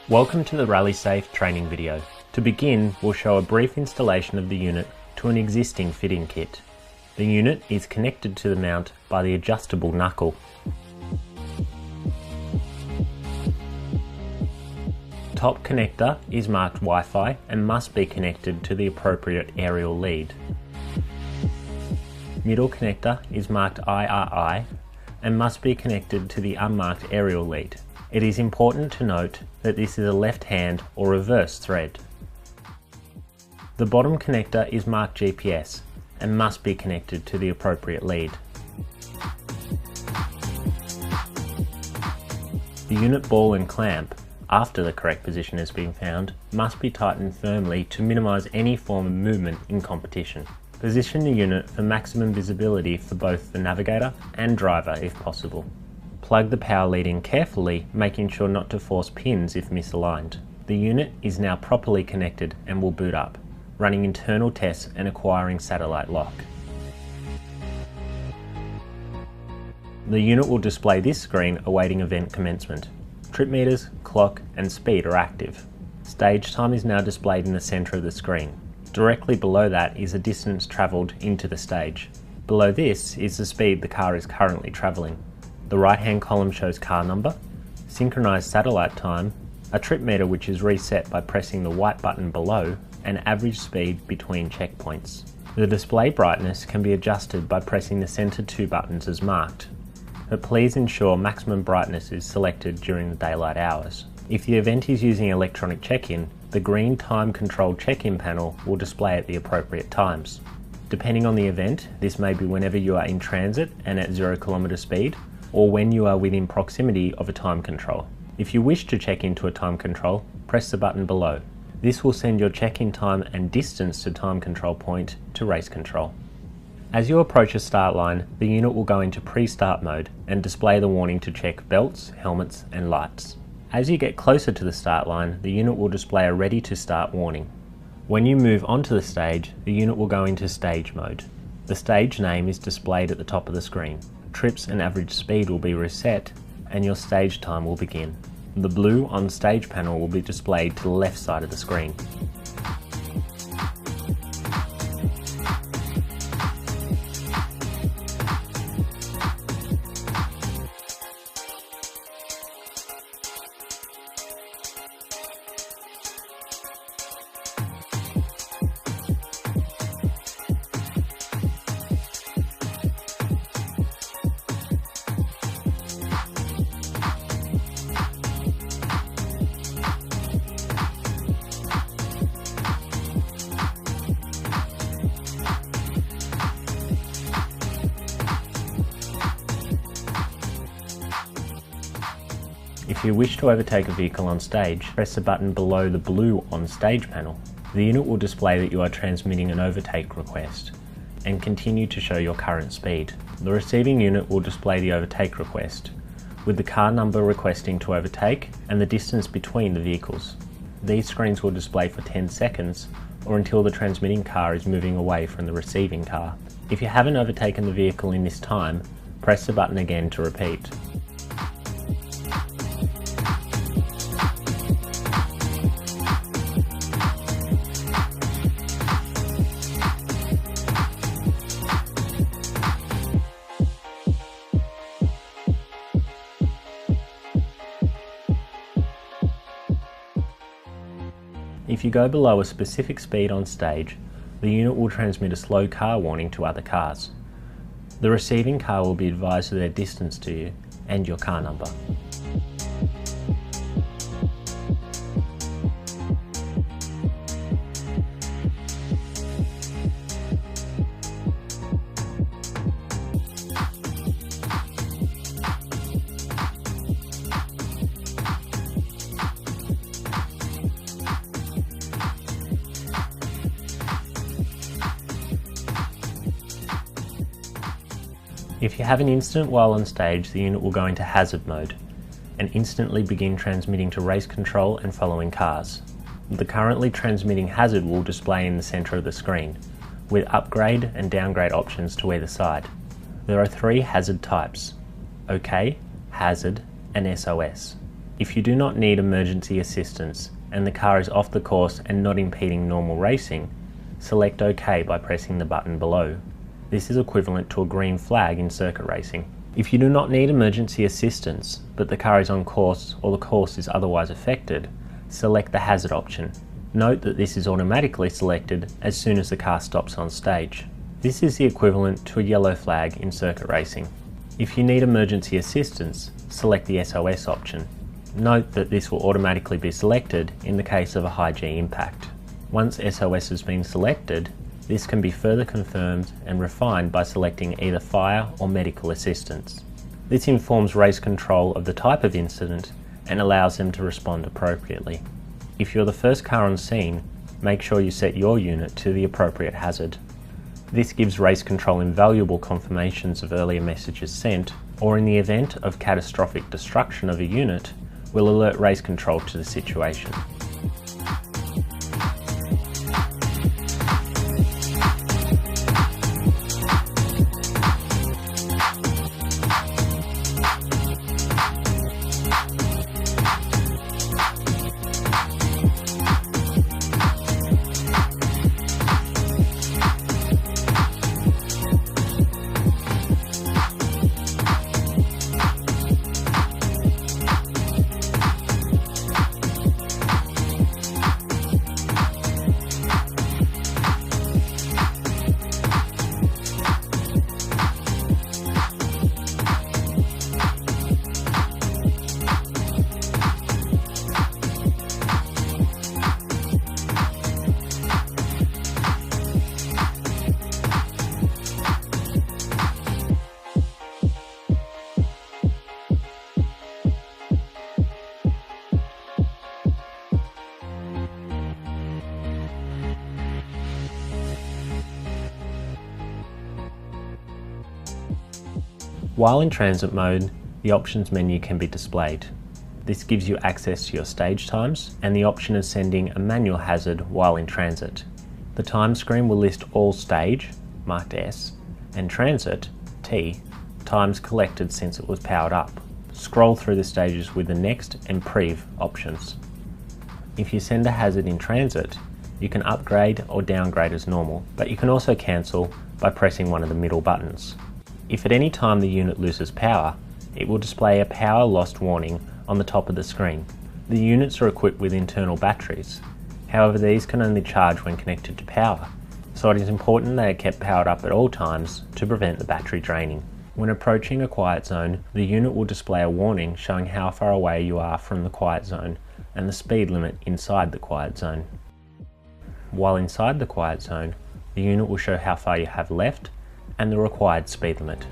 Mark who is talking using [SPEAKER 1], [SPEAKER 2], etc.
[SPEAKER 1] Welcome to the RallySafe training video. To begin, we'll show a brief installation of the unit to an existing fitting kit. The unit is connected to the mount by the adjustable knuckle. Top connector is marked Wi-Fi and must be connected to the appropriate aerial lead. Middle connector is marked IRI and must be connected to the unmarked aerial lead. It is important to note that this is a left-hand or reverse thread. The bottom connector is marked GPS and must be connected to the appropriate lead. The unit ball and clamp, after the correct position has been found, must be tightened firmly to minimise any form of movement in competition. Position the unit for maximum visibility for both the navigator and driver if possible. Plug the power lead in carefully, making sure not to force pins if misaligned. The unit is now properly connected and will boot up, running internal tests and acquiring satellite lock. The unit will display this screen awaiting event commencement. Trip meters, clock and speed are active. Stage time is now displayed in the centre of the screen. Directly below that is the distance travelled into the stage. Below this is the speed the car is currently travelling. The right hand column shows car number, synchronised satellite time, a trip meter which is reset by pressing the white button below, and average speed between checkpoints. The display brightness can be adjusted by pressing the centre two buttons as marked, but please ensure maximum brightness is selected during the daylight hours. If the event is using electronic check-in, the green time control check-in panel will display at the appropriate times. Depending on the event, this may be whenever you are in transit and at 0 km speed, or when you are within proximity of a time control. If you wish to check into a time control, press the button below. This will send your check-in time and distance to time control point to race control. As you approach a start line, the unit will go into pre-start mode and display the warning to check belts, helmets and lights. As you get closer to the start line, the unit will display a ready to start warning. When you move onto the stage, the unit will go into stage mode. The stage name is displayed at the top of the screen. Trips and average speed will be reset and your stage time will begin. The blue on stage panel will be displayed to the left side of the screen. If you wish to overtake a vehicle on stage, press the button below the blue on stage panel. The unit will display that you are transmitting an overtake request and continue to show your current speed. The receiving unit will display the overtake request with the car number requesting to overtake and the distance between the vehicles. These screens will display for 10 seconds or until the transmitting car is moving away from the receiving car. If you haven't overtaken the vehicle in this time, press the button again to repeat. If you go below a specific speed on stage, the unit will transmit a slow car warning to other cars. The receiving car will be advised of their distance to you and your car number. If you have an incident while on stage, the unit will go into hazard mode and instantly begin transmitting to race control and following cars. The currently transmitting hazard will display in the centre of the screen, with upgrade and downgrade options to either side. There are 3 hazard types: OK, Hazard and SOS. If you do not need emergency assistance and the car is off the course and not impeding normal racing, select OK by pressing the button below. This is equivalent to a green flag in circuit racing. If you do not need emergency assistance, but the car is on course or the course is otherwise affected, select the hazard option. Note that this is automatically selected as soon as the car stops on stage. This is the equivalent to a yellow flag in circuit racing. If you need emergency assistance, select the SOS option. Note that this will automatically be selected in the case of a high G impact. Once SOS has been selected, this can be further confirmed and refined by selecting either fire or medical assistance. This informs race control of the type of incident and allows them to respond appropriately. If you're the first car on scene, make sure you set your unit to the appropriate hazard. This gives race control invaluable confirmations of earlier messages sent, or in the event of catastrophic destruction of a unit, will alert race control to the situation. While in transit mode, the options menu can be displayed. This gives you access to your stage times and the option of sending a manual hazard while in transit. The time screen will list all stage, marked S, and transit, T, times collected since it was powered up. Scroll through the stages with the next and prev options. If you send a hazard in transit, you can upgrade or downgrade as normal, but you can also cancel by pressing one of the middle buttons. If at any time the unit loses power, it will display a power lost warning on the top of the screen. The units are equipped with internal batteries. However, these can only charge when connected to power, so it is important they are kept powered up at all times to prevent the battery draining. When approaching a quiet zone, the unit will display a warning showing how far away you are from the quiet zone and the speed limit inside the quiet zone. While inside the quiet zone, the unit will show how far you have left and the required speed limit.